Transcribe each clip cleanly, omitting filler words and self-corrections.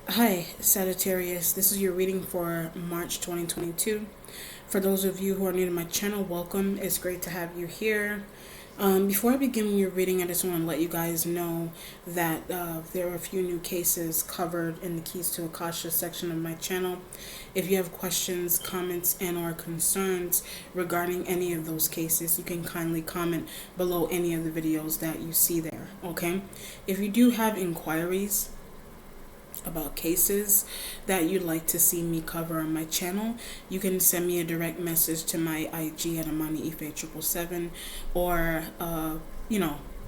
Hi, Sagittarius. This is your reading for March 2022. For those of you who are new to my channel, welcome. It's great to have you here. Before I begin your reading, I just want to let you guys know that there are a few new cases covered in the Keys to Akasha section of my channel. If you have questions, comments, and or concerns regarding any of those cases, you can kindly comment below any of the videos that you see there, okay? If you do have inquiries about cases that you'd like to see me cover on my channel, you can send me a direct message to my IG at Amani Ife777 or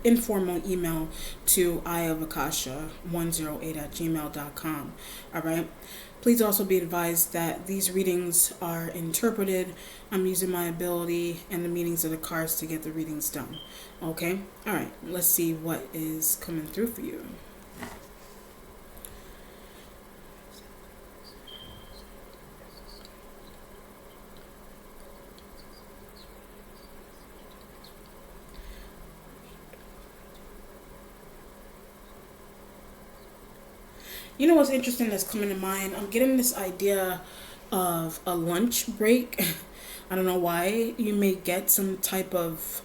informal email to iofakasha108@gmail.com. All right. Please also be advised that these readings are interpreted. I'm using my ability and the meanings of the cards to get the readings done. Okay. All right. Let's see what is coming through for you. You know what's interesting that's coming to mind? I'm getting this idea of a lunch break. I don't know why. You may get some type of,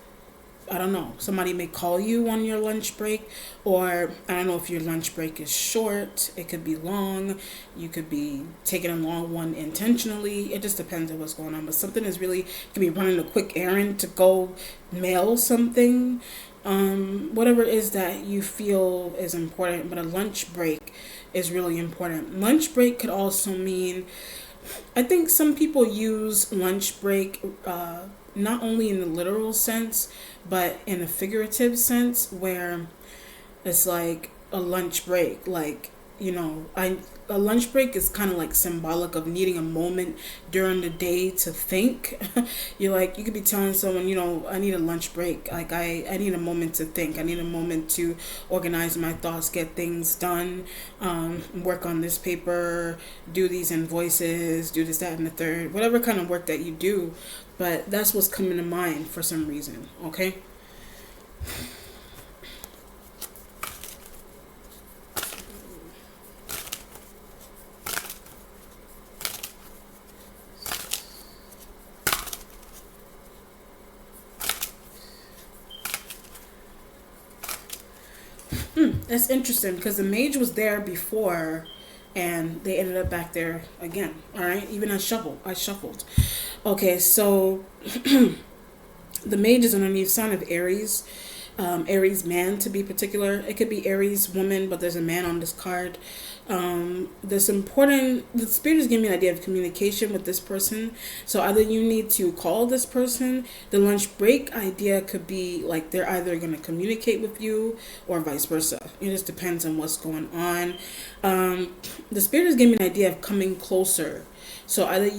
I don't know, somebody may call you on your lunch break, or I don't know if your lunch break is short, it could be long, you could be taking a long one intentionally. It just depends on what's going on. But something is really, could be running a quick errand to go mail something. Whatever it is that you feel is important, but a lunch break is really important. Lunch break could also mean, I think some people use lunch break not only in the literal sense, but in a figurative sense, where it's like a lunch break. Like, a lunch break is kind of like symbolic of needing a moment during the day to think. You could be telling someone, I need a lunch break. Like, I need a moment to think. I need a moment to organize my thoughts, get things done, work on this paper, do these invoices, do this, that, and the third, whatever kind of work that you do. But that's what's coming to mind for some reason, okay? That's interesting because the mage was there before and they ended up back there again. All right. Even I shuffled. Okay. So the mage is underneath sign of Aries. Aries man to be particular. It could be Aries woman, but there's a man on this card. This important, the spirit is giving me an idea of communication with this person. So either you need to call this person. The lunch break idea could be like they're either going to communicate with you or vice versa. It just depends on what's going on. The spirit is giving me an idea of coming closer. So either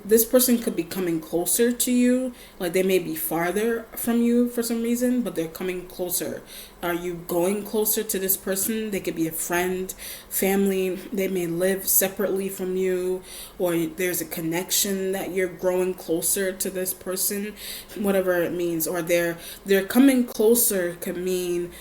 this person could be coming closer to you, like they may be farther from you for some reason, but they're coming closer. Are you going closer to this person? They could be a friend, family. They may live separately from you, or there's a connection that you're growing closer to this person, whatever it means. Or they're coming closer could mean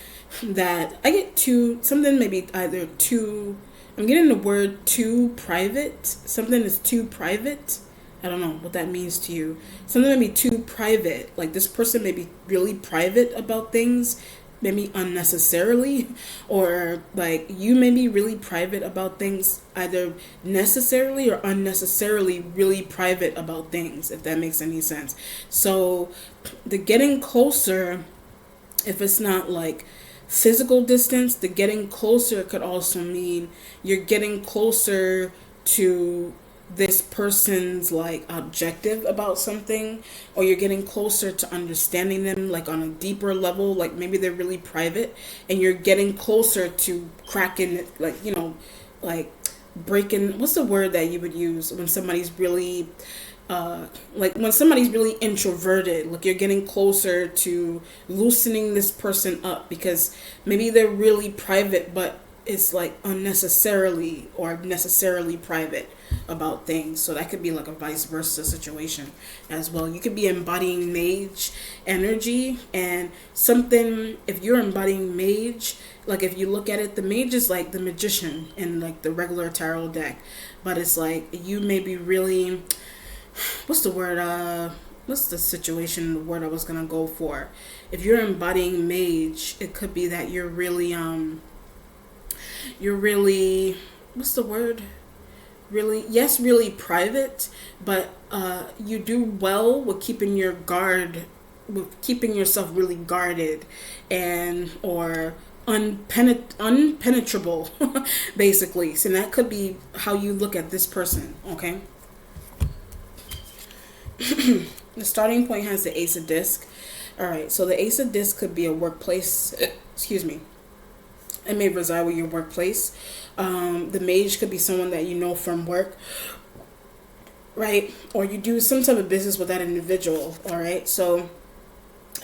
that I get something maybe either too. I'm getting the word too private. Something is too private. I don't know what that means to you. Something may be too private. Like this person may be really private about things, maybe unnecessarily, or like you may be really private about things, either necessarily or unnecessarily really private about things, if that makes any sense. So the getting closer, if it's not like physical distance, the getting closer could also mean you're getting closer to this person's like objective about something, or you're getting closer to understanding them like on a deeper level. Like maybe they're really private and you're getting closer to cracking it, like breaking, what's the word that you would use when somebody's really like when somebody's really introverted, like you're getting closer to loosening this person up because maybe they're really private, but is like unnecessarily or necessarily private about things. So that could be like a vice versa situation as well. You could be embodying mage energy, and something, if you're embodying mage, like if you look at it, the mage is like the magician in like the regular tarot deck, but it's like you may be really, what's the word, what's the situation, the word I was gonna go for. If you're embodying mage, it could be that you're really, what's the word, really, yes, really private, but you do well with keeping your guard, with keeping yourself really guarded, and or unpenetrable basically. So that could be how you look at this person. Okay. The starting point has the Ace of Disc. All right, so the Ace of Disc could be a workplace, excuse me, it may reside with your workplace. The mage could be someone that you know from work, right? Or you do some type of business with that individual. All right, so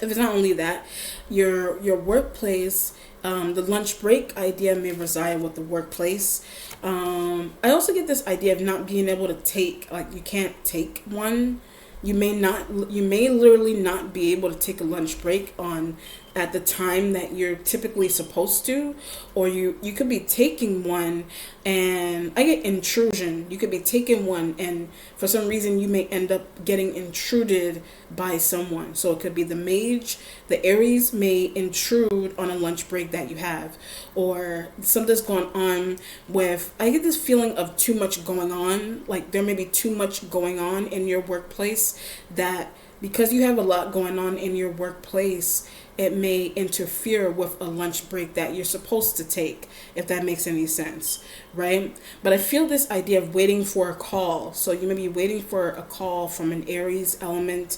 if it's not only that, your workplace, the lunch break idea may reside with the workplace. I also get this idea of not being able to take, like you can't take one. You may literally not be able to take a lunch break on at the time that you're typically supposed to, or you could be taking one, and I get intrusion. You could be taking one, and for some reason you may end up getting intruded by someone. So it could be the mage, the Aries may intrude on a lunch break that you have, or something's going on with, I get this feeling of too much going on, like there may be too much going on in your workplace, that because you have a lot going on in your workplace, it may interfere with a lunch break that you're supposed to take, if that makes any sense, right? But I feel this idea of waiting for a call. So you may be waiting for a call from an Aries element.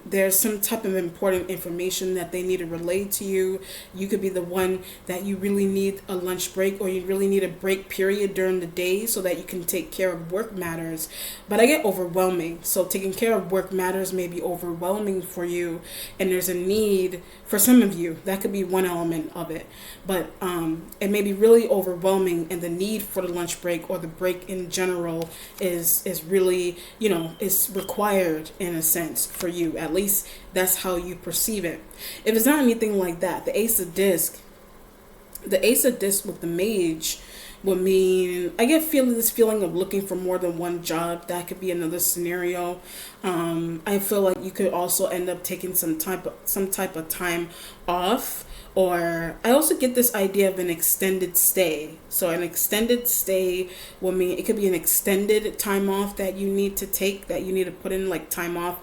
There's some type of important information that they need to relay to you. You could be the one that you really need a lunch break, or you really need a break period during the day so that you can take care of work matters. But I get overwhelming. So taking care of work matters may be overwhelming for you, and there's a need for some of you. That could be one element of it, but it may be really overwhelming, and the need for the lunch break or the break in general is really, is required in a sense for you. At least that's how you perceive it. If it's not anything like that, the Ace of Disc with the mage would mean, I get this feeling of looking for more than one job. That could be another scenario. I feel like you could also end up taking some type of time off. Or I also get this idea of an extended stay. So an extended stay will mean it could be an extended time off that you need to take, that you need to put in like time off,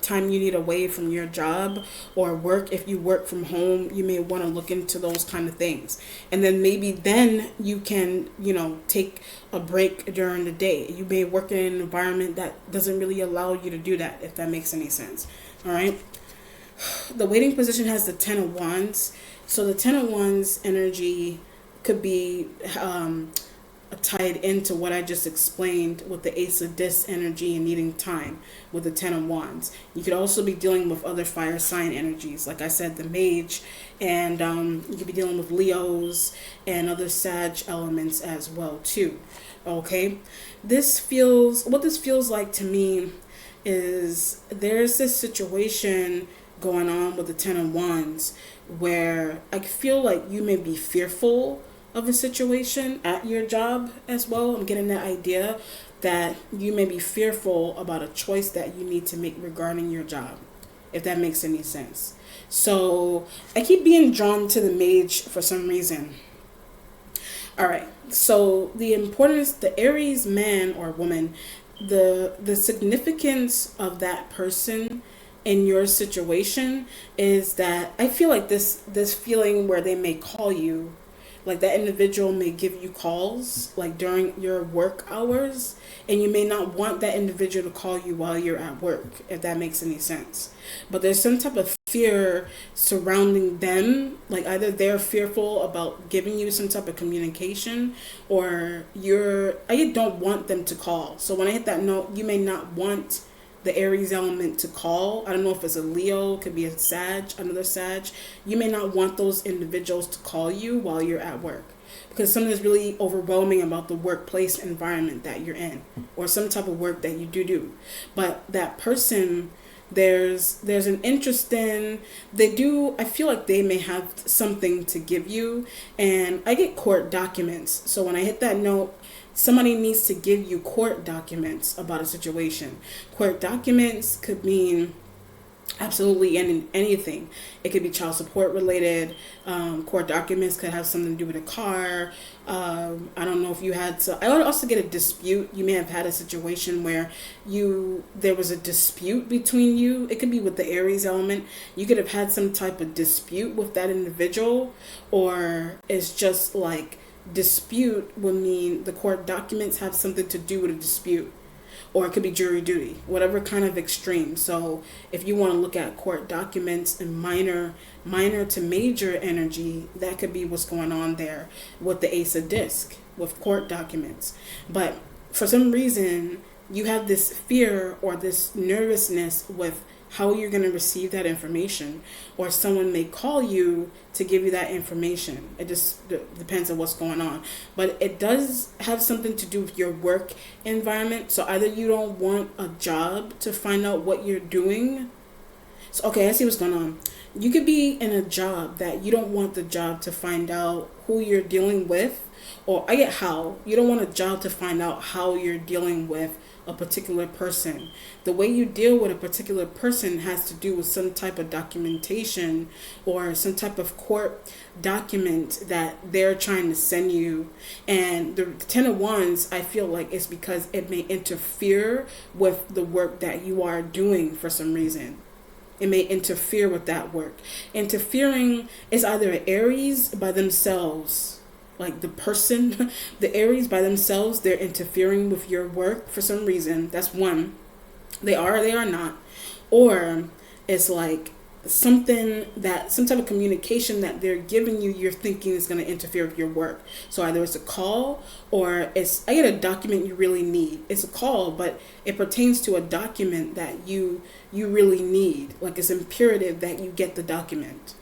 time you need away from your job or work. If you work from home, you may want to look into those kind of things. And then maybe then you can, take a break during the day. You may work in an environment that doesn't really allow you to do that, if that makes any sense. All right. The waiting position has the Ten of Wands. So the Ten of Wands energy could be tied into what I just explained with the Ace of Disc energy and needing time with the Ten of Wands. You could also be dealing with other fire sign energies. Like I said, the mage, and you could be dealing with Leos and other Sag elements as well too. Okay. What this feels like to me is there's this situation going on with the Ten of Wands where I feel like you may be fearful of a situation at your job as well. I'm getting that idea that you may be fearful about a choice that you need to make regarding your job, if that makes any sense. So I keep being drawn to the mage for some reason. All right, so the Aries man or woman, the significance of that person in your situation is that I feel like this feeling where they may call you, like that individual may give you calls like during your work hours, and you may not want that individual to call you while you're at work, if that makes any sense. But there's some type of fear surrounding them, like either they're fearful about giving you some type of communication, or I don't want them to call. So when I hit that note, you may not want the Aries element to call. I don't know if it's a Leo, it could be a another Sag. You may not want those individuals to call you while you're at work, because something is really overwhelming about the workplace environment that you're in, or some type of work that you do. But that person, there's an interest in, I feel like they may have something to give you. And I get court documents. So when I hit that note, somebody needs to give you court documents about a situation. Court documents could mean absolutely anything. It could be child support related. Court documents could have something to do with a car. I don't know if you had to. I would also get a dispute. You may have had a situation where there was a dispute between you. It could be with the Aries element. You could have had some type of dispute with that individual, or it's just like dispute would mean the court documents have something to do with a dispute. Or it could be jury duty, whatever kind of extreme. So if you want to look at court documents and minor to major energy, that could be what's going on there with the Ace of Disc, with court documents. But for some reason, you have this fear or this nervousness with how you're going to receive that information, or someone may call you to give you that information. It just depends on what's going on, but it does have something to do with your work environment. So either you don't want a job to find out what you're doing. So okay, I see what's going on. You could be in a job that you don't want the job to find out who you're dealing with, or I get how you don't want a job to find out how you're dealing with a particular person. The way you deal with a particular person has to do with some type of documentation or some type of court document that they're trying to send you. And the 10 of Wands, I feel like it's because it may interfere with the work that you are doing for some reason. It may interfere with that work. Interfering is either Aries by themselves, like the person, the Aries by themselves, they're interfering with your work for some reason. That's one. They are not. Or it's like some type of communication that they're giving you, you're thinking is going to interfere with your work. So either it's a call, or I get a document you really need. It's a call, but it pertains to a document that you really need. Like it's imperative that you get the document.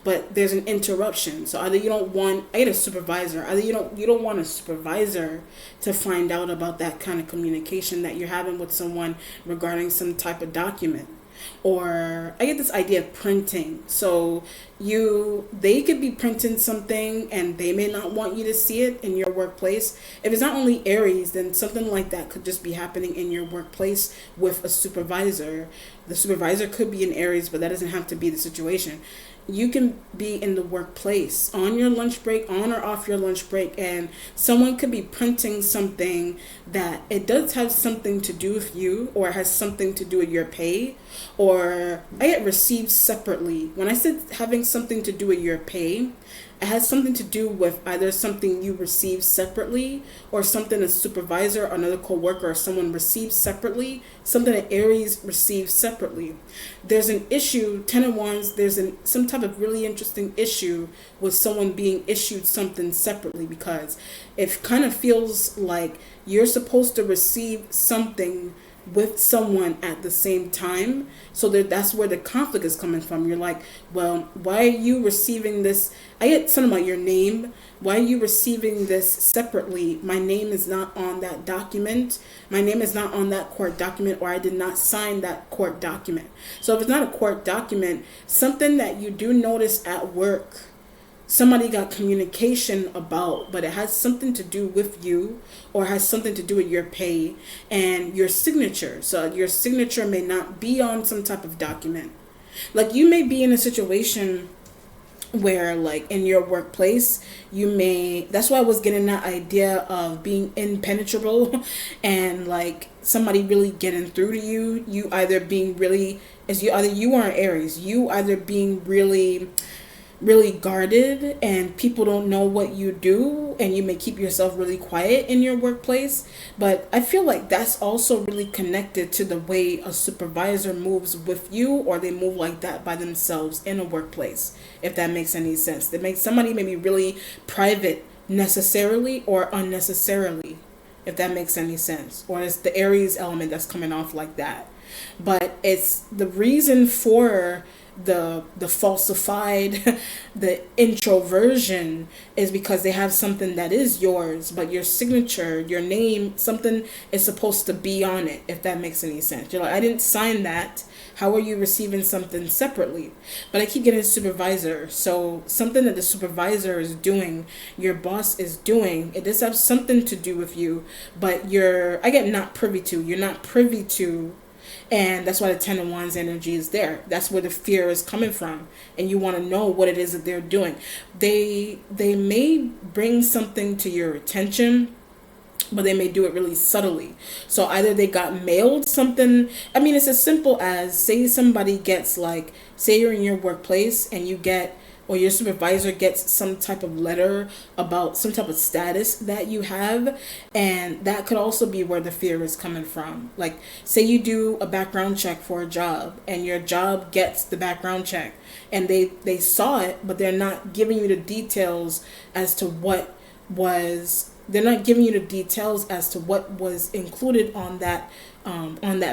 But there's an interruption. So either you don't want, I get a supervisor, either you don't want a supervisor to find out about that kind of communication that you're having with someone regarding some type of document. Or I get this idea of printing. So they could be printing something and they may not want you to see it in your workplace. If it's not only Aries, then something like that could just be happening in your workplace with a supervisor. The supervisor could be an Aries, but that doesn't have to be the situation. You can be in the workplace on your lunch break, on or off your lunch break, and someone could be printing something that it does have something to do with you, or it has something to do with your pay, or I get received separately. When I said having something to do with your pay, it has something to do with either something you receive separately, or something a supervisor, another coworker, or someone receives separately, something that Aries receives separately. There's an issue, 10 of Wands, there's some type of really interesting issue with someone being issued something separately, because it kind of feels like you're supposed to receive something with someone at the same time. So that's where the conflict is coming from. You're like, well, why are you receiving this? I get something about your name. Why are you receiving this separately? My name is not on that document. My name is not on that court document, or I did not sign that court document. So if it's not a court document, something that you do notice at work, somebody got communication about, but it has something to do with you, or has something to do with your pay and your signature. So your signature may not be on some type of document. Like you may be in a situation where, like in your workplace, that's why I was getting that idea of being impenetrable and like somebody really getting through to you. You either are an Aries, you either being really guarded and people don't know what you do, and you may keep yourself really quiet in your workplace. But I feel like that's also really connected to the way a supervisor moves with you, or they move like that by themselves in a workplace, if that makes any sense. They make somebody maybe really private necessarily or unnecessarily, if that makes any sense. Or it's the Aries element that's coming off like that. but it's the reason for the falsified the introversion is because they have something that is yours, but your signature, your name, something is supposed to be on it, if that makes any sense. You're like, I didn't sign that. How are you receiving something separately? But I keep getting supervisor. So something that the supervisor is doing, your boss is doing, it does have something to do with you, but I get not privy to. You're not privy to. And that's why the Ten of Wands energy is there. That's where the fear is coming from. And you want to know what it is that they're doing. They may bring something to your attention, but they may do it really subtly. So either they got mailed something. I mean, it's as simple as, say somebody gets, like, say you're in your workplace and you get, or your supervisor gets some type of letter about some type of status that you have, and that could also be where the fear is coming from. Like, say you do a background check for a job and your job gets the background check and they saw it, but they're not giving you the details as to what was included on that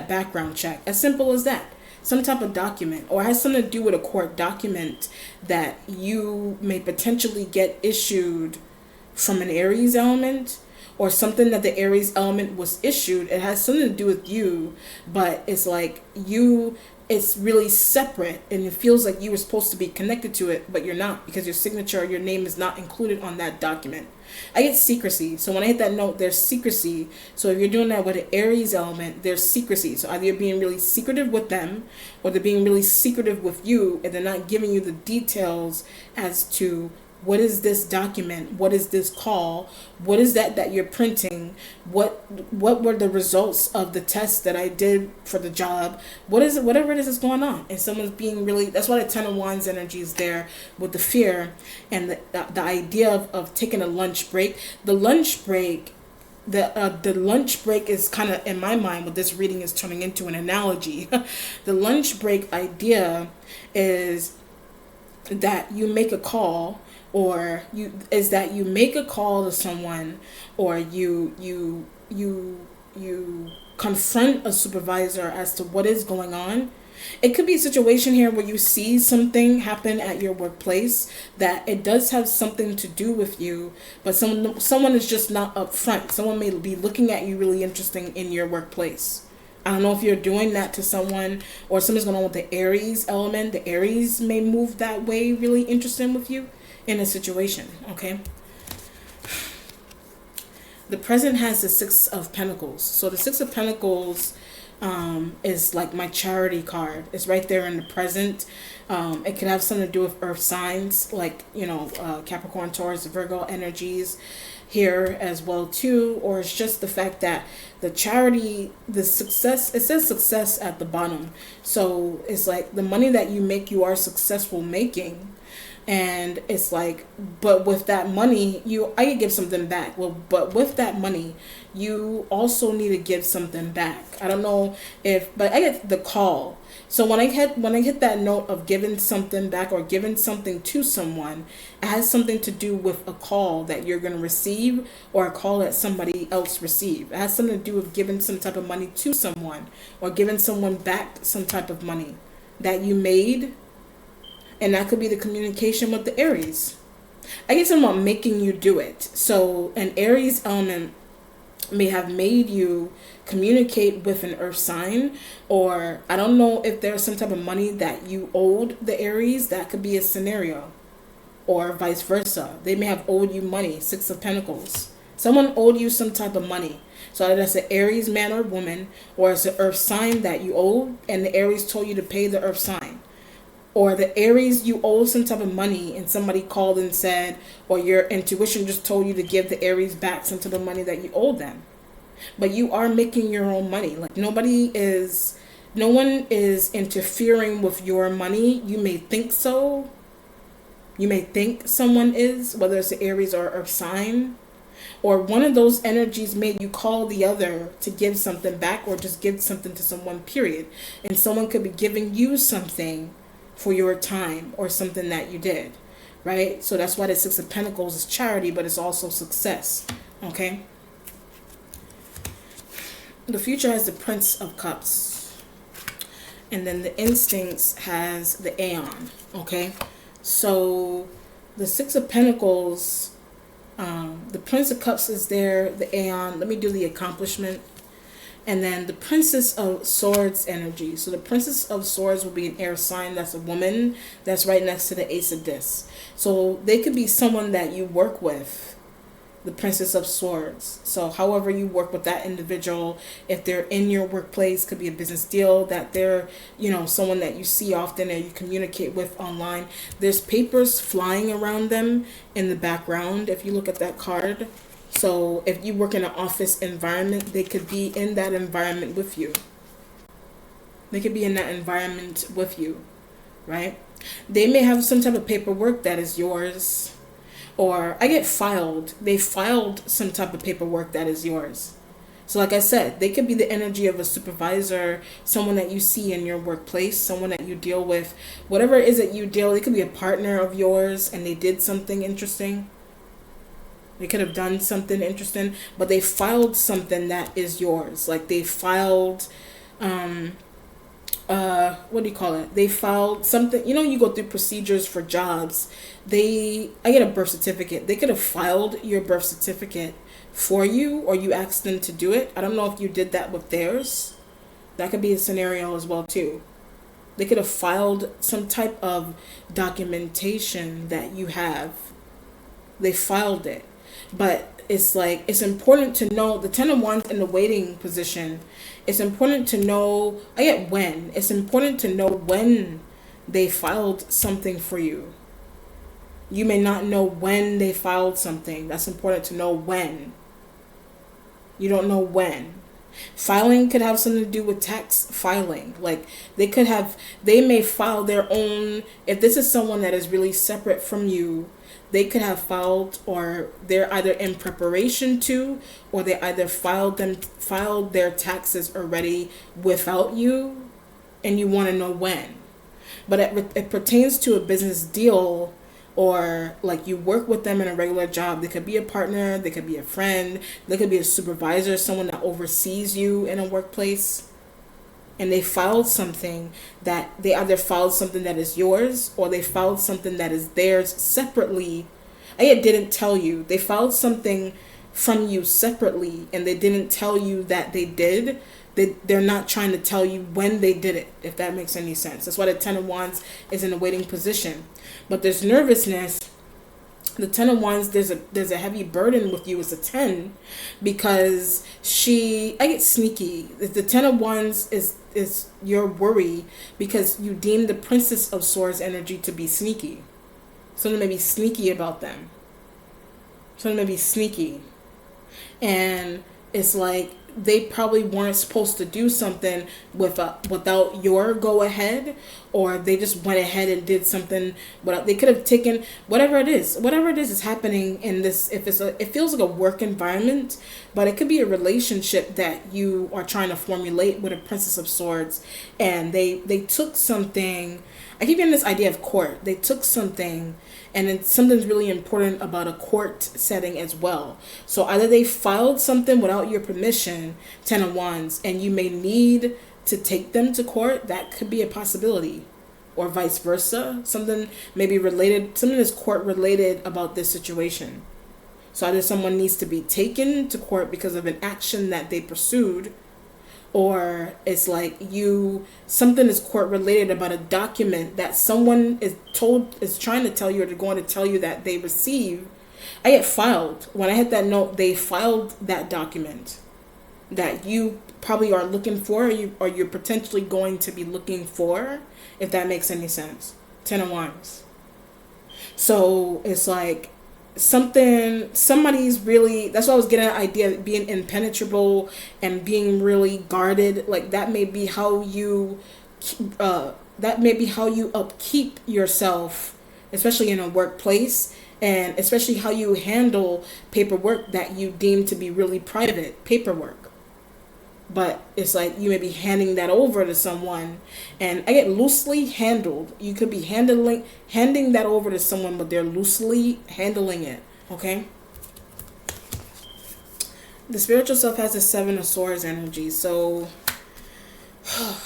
background check. As simple as that. Some type of document, or has something to do with a court document that you may potentially get issued from an Aries element, or something that the Aries element was issued. It has something to do with you, but it's like it's really separate, and it feels like you were supposed to be connected to it, but you're not, because your signature or your name is not included on that document. I get secrecy. So when I hit that note, there's secrecy. So if you're doing that with an Aries element, there's secrecy. So either you're being really secretive with them, or they're being really secretive with you, and they're not giving you the details as to what is this document, what is this call, what is that you're printing, what were the results of the test that I did for the job, what is it, whatever it is that's going on. And someone's being really, that's why the Ten of Wands energy is there with the fear and the idea of taking a lunch break. The lunch break is kind of, in my mind, what this reading is turning into an analogy. The lunch break idea is that you make a call, or you make a call to someone, or you confront a supervisor as to what is going on. It could be a situation here where you see something happen at your workplace that it does have something to do with you, but someone is just not upfront. Someone may be looking at you really interesting in your workplace. I don't know if you're doing that to someone, or something's going on with the Aries element. The Aries may move that way, really interesting with you in a situation, okay? The present has the Six of Pentacles. So the Six of Pentacles is like my charity card. It's right there in the present. It could have something to do with earth signs, like, Capricorn, Taurus, Virgo energies here as well too. Or it's just the fact that the charity, the success, it says success at the bottom. So it's like the money that you make, you are successful making. And it's like, but with that money, I could give something back. Well, but with that money, you also need to give something back. I don't know but I get the call. So when I hit that note of giving something back or giving something to someone, it has something to do with a call that you're going to receive, or a call that somebody else received. It has something to do with giving some type of money to someone, or giving someone back some type of money that you made. And that could be the communication with the Aries. I get something about making you do it. So an Aries element may have made you communicate with an earth sign, or I don't know if there's some type of money that you owed the Aries. That could be a scenario, or vice versa. They may have owed you money. Six of Pentacles. Someone owed you some type of money. So either that's an Aries man or woman, or it's an earth sign that you owed, and the Aries told you to pay the earth sign. Or the Aries, you owe some type of money and somebody called and said, or your intuition just told you to give the Aries back some type of money that you owe them. But you are making your own money. Like no one is interfering with your money. You may think so. You may think someone is, whether it's the Aries or Earth sign. Or one of those energies made you call the other to give something back, or just give something to someone, period. And someone could be giving you something for your time, or something that you did, right? So that's why the Six of Pentacles is charity, but it's also success, okay? The future has the Prince of Cups. And then the instincts has the Aeon. Okay, so the Six of Pentacles, the Prince of Cups is there, the Aeon. Let me do the accomplishment. And then the Princess of Swords energy. So the Princess of Swords will be an air sign. That's a woman. That's right next to the Ace of Discs. So they could be someone that you work with. The Princess of Swords. So however you work with that individual, if they're in your workplace, could be a business deal, that they're, you know, someone that you see often and you communicate with online. There's papers flying around them in the background if you look at that card. So if you work in an office environment, they could be in that environment with you. They could be in that environment with you, right? They may have some type of paperwork that is yours. Or I get filed. They filed some type of paperwork that is yours. So like I said, they could be the energy of a supervisor, someone that you see in your workplace, someone that you deal with. Whatever it is that you deal, they could be a partner of yours and they did something interesting. They could have done something interesting, but they filed something that is yours. Like they filed, what do you call it? They filed something, you know, you go through procedures for jobs. I get a birth certificate. They could have filed your birth certificate for you, or you asked them to do it. I don't know if you did that with theirs. That could be a scenario as well too. They could have filed some type of documentation that you have. They filed it. But it's like, it's important to know the 10 of Wands in the waiting position. It's important to know, when. It's important to know when they filed something for you. You may not know when they filed something. That's important to know when. You don't know when. Filing could have something to do with tax filing. Like they may file their own, if this is someone that is really separate from you, they could have filed, or they're either in preparation to, or they either filed their taxes already without you, and you want to know when. But it pertains to a business deal, or like you work with them in a regular job. They could be a partner, they could be a friend, they could be a supervisor, someone that oversees you in a workplace. And they filed something that they either filed something that is yours, or they filed something that is theirs separately. It didn't tell you. They filed something from you separately, and they didn't tell you that they did. They're not trying to tell you when they did it, if that makes any sense. That's why the 10 of Wands is in a waiting position. But there's nervousness. The 10 of Wands, there's a heavy burden with you as a 10, because I get sneaky. The 10 of Wands is your worry, because you deem the Princess of Swords energy to be sneaky. Something may be sneaky about them. Something may be sneaky. And it's like they probably weren't supposed to do something without your go ahead, or they just went ahead and did something without. They could have taken whatever it is happening in this. It feels like a work environment, but it could be a relationship that you are trying to formulate with a Princess of Swords, and they took something. I keep getting this idea of court. They took something, and then something's really important about a court setting as well. So either they filed something without your permission, 10 of Wands, and you may need to take them to court. That could be a possibility. Or vice versa. Something maybe related, something is court related about this situation. So either someone needs to be taken to court because of an action that they pursued, or it's like something is court related about a document that someone is trying to tell you, or they're going to tell you that they receive. I get filed. When I hit that note, they filed that document that you probably are looking for, or you're potentially going to be looking for, if that makes any sense. 10 of Wands. So it's like somebody's really, that's what I was getting at, idea of being impenetrable and being really guarded. Like that may be how you upkeep yourself, especially in a workplace, and especially how you handle paperwork that you deem to be really private paperwork. But it's like you may be handing that over to someone, and I get loosely handled. You could be handing that over to someone, but they're loosely handling it. Okay. The spiritual self has a 7 of Swords energy. So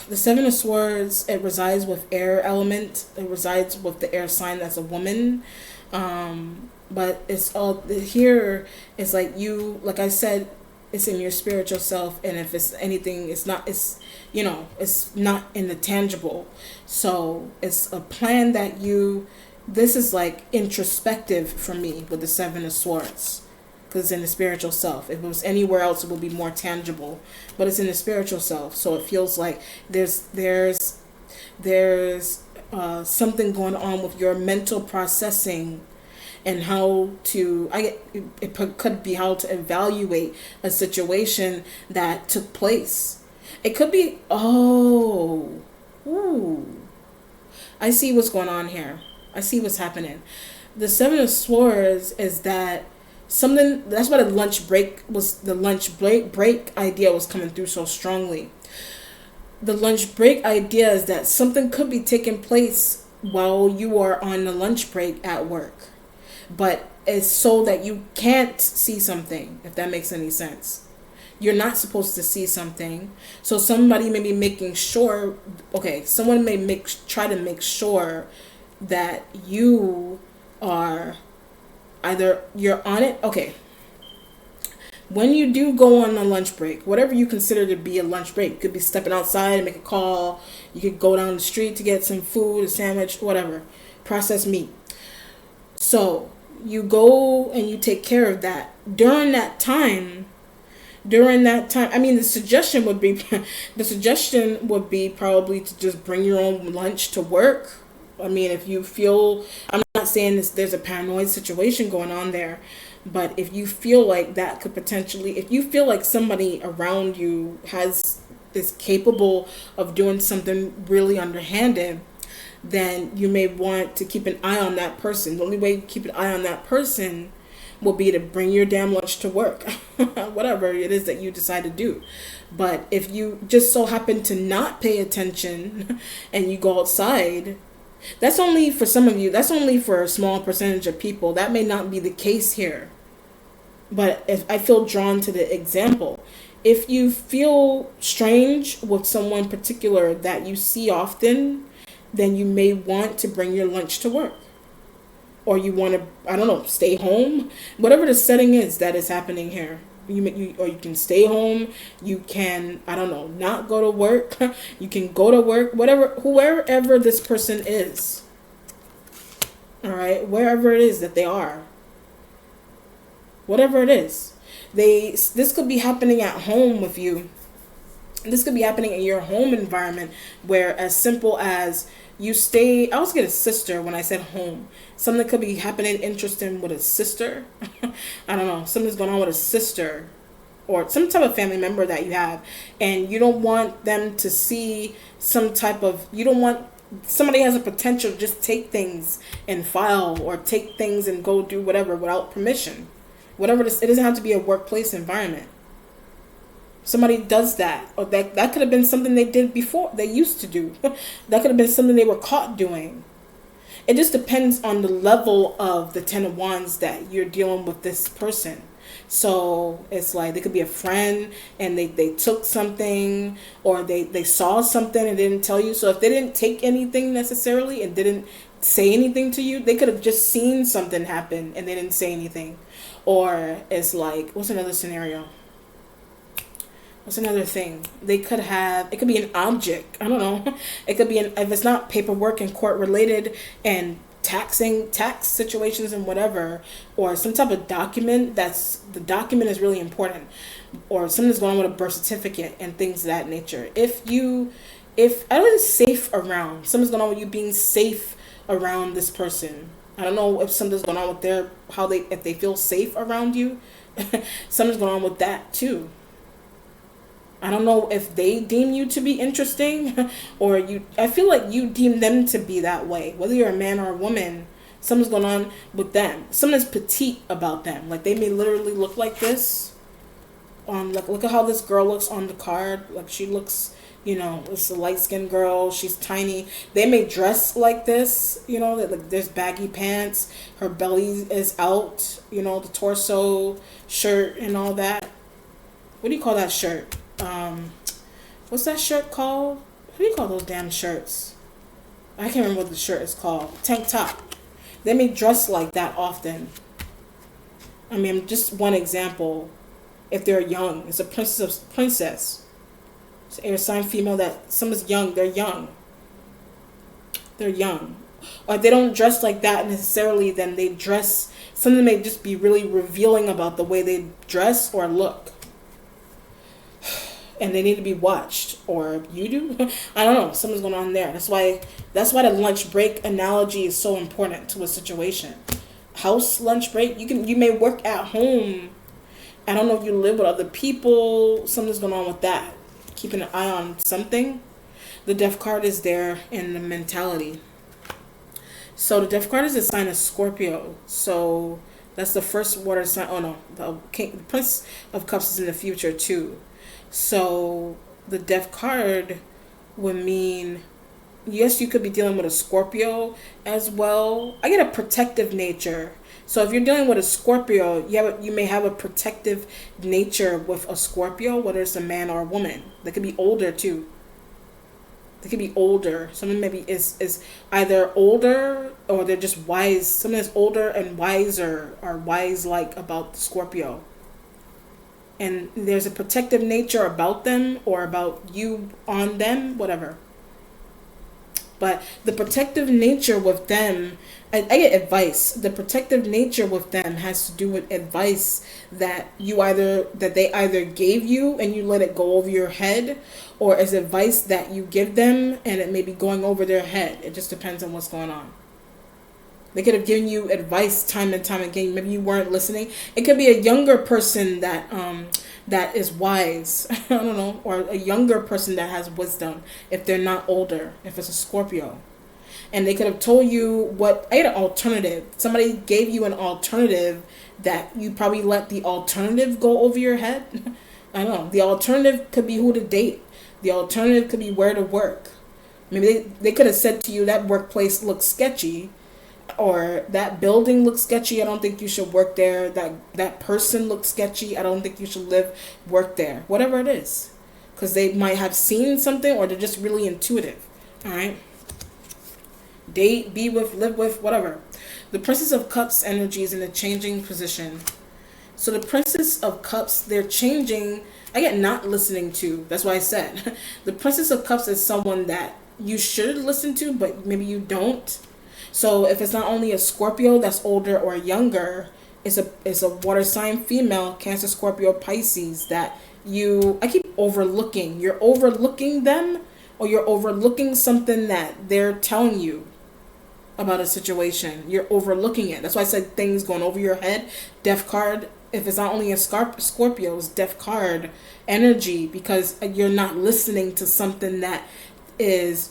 The Seven of Swords, it resides with air element. It resides with the air sign that's a woman. But it's all here. It's like you, like I said, it's in your spiritual self. And if it's anything, it's not, it's, you know, it's not in the tangible. So it's a plan that you, this is like introspective for me with the Seven of Swords. Because it's in the spiritual self. If it was anywhere else, it would be more tangible. But it's in the spiritual self, so it feels like there's something going on with your mental processing, and how to could be how to evaluate a situation that took place. It could be I see what's going on here. I see what's happening. The Seven of Swords is that something, that's why the lunch break idea was coming through so strongly. The lunch break idea is that something could be taking place while you are on the lunch break at work, but it's so that you can't see something, if that makes any sense. You're not supposed to see something, so somebody may be making sure, someone may try to make sure that you are either you're on it. Okay. When you do go on a lunch break, whatever you consider to be a lunch break, you could be stepping outside and make a call. You could go down the street to get some food, a sandwich, whatever, processed meat. So you go and you take care of that. During that time, I mean, the suggestion would be probably to just bring your own lunch to work. I mean, if you feel, I'm not saying there's a paranoid situation going on there, but if you feel like that could potentially, if you feel like somebody around you is capable of doing something really underhanded, then you may want to keep an eye on that person. The only way you keep an eye on that person will be to bring your damn lunch to work, whatever it is that you decide to do. But if you just so happen to not pay attention and you go outside, that's only for some of you. That's only for a small percentage of people. That may not be the case here. But if I feel drawn to the example, if you feel strange with someone particular that you see often, then you may want to bring your lunch to work. Or you want to, I don't know, stay home. Whatever the setting is that is happening here. Or you can stay home. You can, I don't know, not go to work. You can go to work. Whoever this person is. All right, wherever it is that they are. Whatever it is, this could be happening at home with you. This could be happening in your home environment, where as simple as you stay. I was getting a sister when I said home. Something could be happening interesting with a sister. I don't know. Something's going on with a sister or some type of family member that you have, and you don't want them to see some type of, you don't want somebody has a potential to just take things and file or take things and go do whatever without permission. Whatever this, it doesn't have to be a workplace environment. Somebody does that, or that could have been something they did before, they used to do. That could have been something they were caught doing. It just depends on the level of the Ten of Wands that you're dealing with this person. So it's like they could be a friend and they took something, or they saw something and didn't tell you. So if they didn't take anything necessarily and didn't say anything to you, they could have just seen something happen and they didn't say anything. Or it's like, what's another scenario? What's another thing? They could have, it could be an object. I don't know. It could be, if it's not paperwork and court related and tax situations and whatever, or some type of document the document is really important, or something's going on with a birth certificate and things of that nature. If I was safe around, something's going on with you being safe around this person. I don't know if something's going on with if they feel safe around you. Something's going on with that too. I don't know if they deem you to be interesting or I feel like you deem them to be that way. Whether you're a man or a woman, something's going on with them. Something's petite about them. Like they may literally look like this. Like look at how this girl looks on the card. Like she looks, it's a light-skinned girl. She's tiny. They may dress like this, like there's baggy pants. Her belly is out, the torso shirt and all that. What do you call that shirt? what's that shirt called? What do you call those damn shirts? I can't remember what the shirt is called. Tank top. They may dress like that often. I mean, just one example. If they're young, it's a princess. It's an air sign female that someone's young. They're young. They're young. Or if they don't dress like that necessarily, then they dress. Something may just be really revealing about the way they dress or look. And they need to be watched, or you do. I don't know. Something's going on there. That's why the lunch break analogy is so important to a situation. House lunch break. You may work at home. I don't know if you live with other people. Something's going on with that. Keeping an eye on something. The Death card is there in the mentality. So the Death card is a sign of Scorpio. So that's the first water sign. Oh no, the Prince of Cups is in the future too. So the Death card would mean, yes, you could be dealing with a Scorpio as well. I get a protective nature. So if you're dealing with a Scorpio, you may have a protective nature with a Scorpio, whether it's a man or a woman. They could be older too. They could be older. Someone maybe is either older or they're just wise. Someone is older and wiser, or wise-like about Scorpio. And there's a protective nature about them, or about you on them, whatever. But the protective nature with them, I get advice. The protective nature with them has to do with advice that they either gave you and you let it go over your head, or as advice that you give them and it may be going over their head. It just depends on what's going on. They could have given you advice time and time again. Maybe you weren't listening. It could be a younger person that is wise. I don't know. Or a younger person that has wisdom if they're not older, if it's a Scorpio. And they could have told you an alternative. Somebody gave you an alternative that you probably let the alternative go over your head. I don't know. The alternative could be who to date. The alternative could be where to work. Maybe they could have said to you that workplace looks sketchy, or that building looks sketchy. I don't think you should work there. That person looks sketchy. I don't think you should work there. Whatever it is. Because they might have seen something, or they're just really intuitive. All right. Date, be with, live with, whatever. The Princess of Cups energy is in a changing position. So the Princess of Cups, they're changing. I get not listening to. That's why I said. The Princess of Cups is someone that you should listen to, but maybe you don't. So if it's not only a Scorpio that's older or younger, it's a water sign female, Cancer, Scorpio, Pisces, that I keep overlooking. You're overlooking them, or you're overlooking something that they're telling you about a situation. You're overlooking it. That's why I said things going over your head. Death card, if it's not only a Scorpio, it's Death card energy, because you're not listening to something that is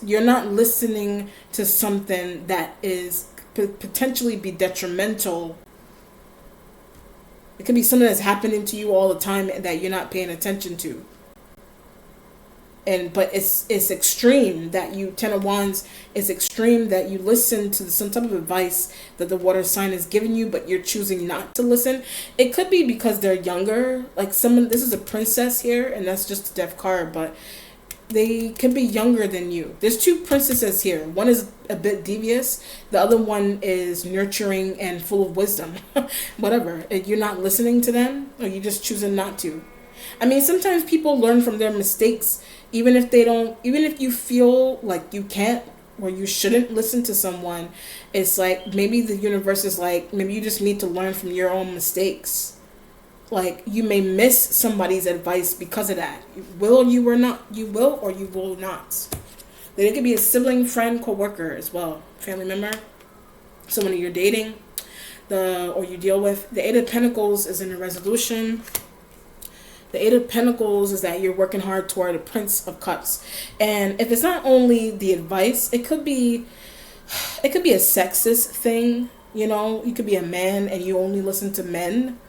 potentially be detrimental. It could be something that's happening to you all the time that you're not paying attention to. But it's extreme that you, Ten of Wands, it's extreme that you listen to some type of advice that the water sign is giving you, but you're choosing not to listen. It could be because they're younger. Like this is a princess here, and that's just a Death card, but they can be younger than you. There's two princesses here. One is a bit devious. The other one is nurturing and full of wisdom. Whatever. You're not listening to them, or you're just choosing not to. I mean, sometimes people learn from their mistakes, even if you feel like you can't or you shouldn't listen to someone. It's like maybe the universe is like, maybe you just need to learn from your own mistakes. Like, you may miss somebody's advice because of that. You will or you will not. Then it could be a sibling, friend, co-worker as well. Family member. Someone you're dating. Or you deal with. The Eight of Pentacles is in a resolution. The Eight of Pentacles is that you're working hard toward a Prince of Cups. And if it's not only the advice, it could be a sexist thing. You know, you could be a man and you only listen to men.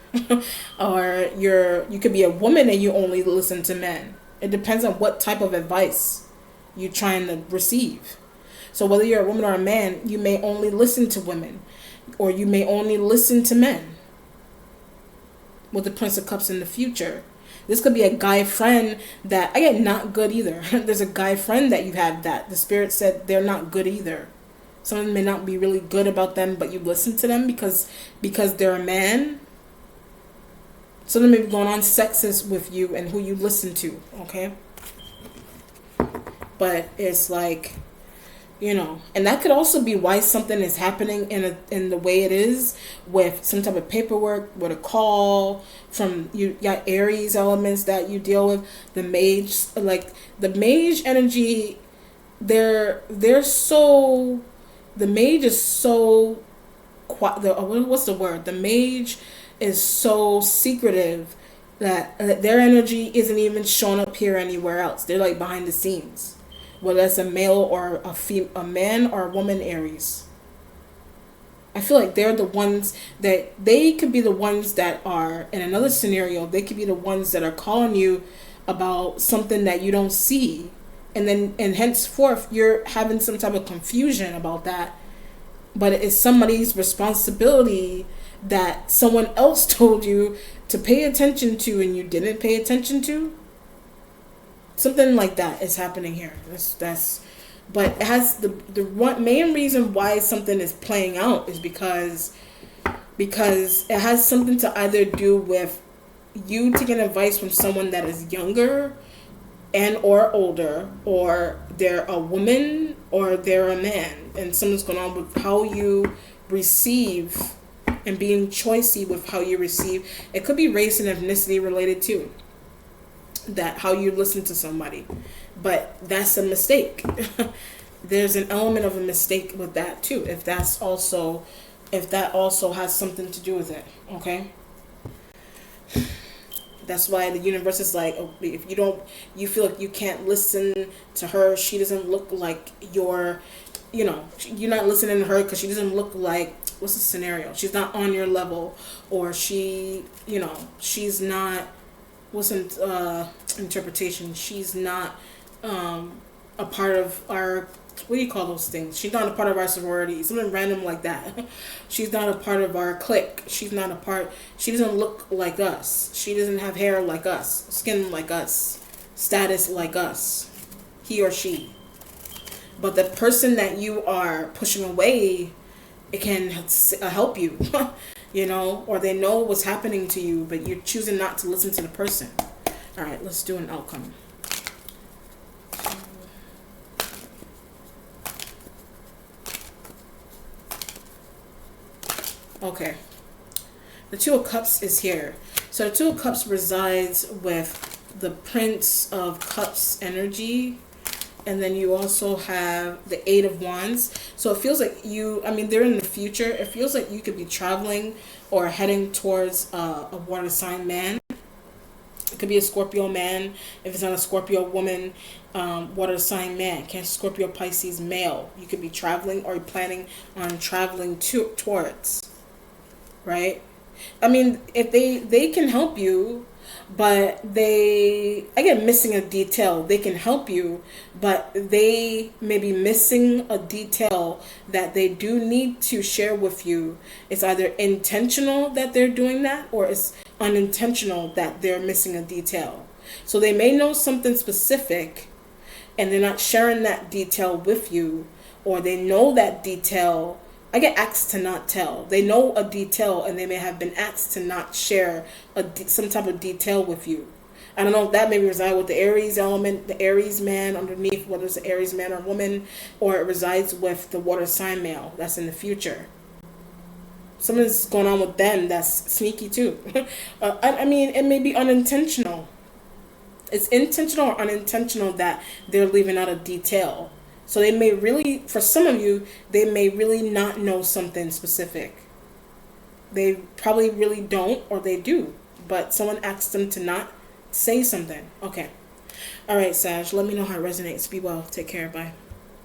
Or you could be a woman and you only listen to men. It depends on what type of advice you're trying to receive. So whether you're a woman or a man, you may only listen to women, or you may only listen to men with the Prince of Cups in the future. This could be a guy friend that, again, not good either. There's a guy friend that you have that the spirit said they're not good either. Someone may not be really good about them, but you listen to them because they're a man. Something may be going on sexist with you and who you listen to, okay? But it's like, and that could also be why something is happening in the way it is, with some type of paperwork, with a call from you got Aries elements that you deal with. The mage, like the mage energy, they're so, the mage is so what's the word? The mage is so secretive that their energy isn't even showing up here anywhere else. They're like behind the scenes. Whether it's a male or a man or a woman Aries. I feel like they're the ones that, they could be the ones that are, in another scenario, they could be the ones that are calling you about something that you don't see. And henceforth, you're having some type of confusion about that. But it's somebody's responsibility that someone else told you to pay attention to and you didn't pay attention to. Something like that is happening here. But it has the one main reason why something is playing out is because it has something to either do with you taking advice from someone that is younger and or older, or they're a woman or they're a man, and something's going on with how you receive and being choicy with how you receive. It could be race and ethnicity related too. That how you listen to somebody, but that's a mistake. There's an element of a mistake with that too, if that also has something to do with it. Okay, that's why the universe is like, if you feel like you can't listen to her, she doesn't look like you're not listening to her because she doesn't look like, what's the scenario, she's not on your level, or she's not, what's interpretation, she's not a part of our, what do you call those things, she's not a part of our sorority, something random like that. She's not a part of our clique, she doesn't look like us, she doesn't have hair like us, skin like us, status like us, he or she. But the person that you are pushing away, it can help you. Or they know what's happening to you, but you're choosing not to listen to the person. All right, let's do an outcome. Okay. The Two of Cups is here. So the Two of Cups resides with the Prince of Cups energy. And then you also have the Eight of Wands. So it feels like they're in the future. It feels like you could be traveling or heading towards a water sign man. It could be a Scorpio man. If it's not a Scorpio woman, water sign man. Cancer, Scorpio, Pisces, male. You could be traveling or planning on traveling towards. Right? If they can help you, but they, again, missing a detail. They can help you, but they may be missing a detail that they do need to share with you. It's either intentional that they're doing that, or it's unintentional that they're missing a detail. So they may know something specific and they're not sharing that detail with you, or they know that detail. I get asked to not tell. They know a detail and they may have been asked to not share some type of detail with you. I don't know if that maybe reside with the Aries element, the Aries man underneath, whether it's an Aries man or woman, or it resides with the water sign male that's in the future. Something's going on with them that's sneaky too. It may be unintentional. It's intentional or unintentional that they're leaving out a detail. So they may really, for some of you, they may really not know something specific. They probably really don't, or they do, but someone asked them to not say something. Okay. All right, Sag, let me know how it resonates. Be well. Take care. Bye.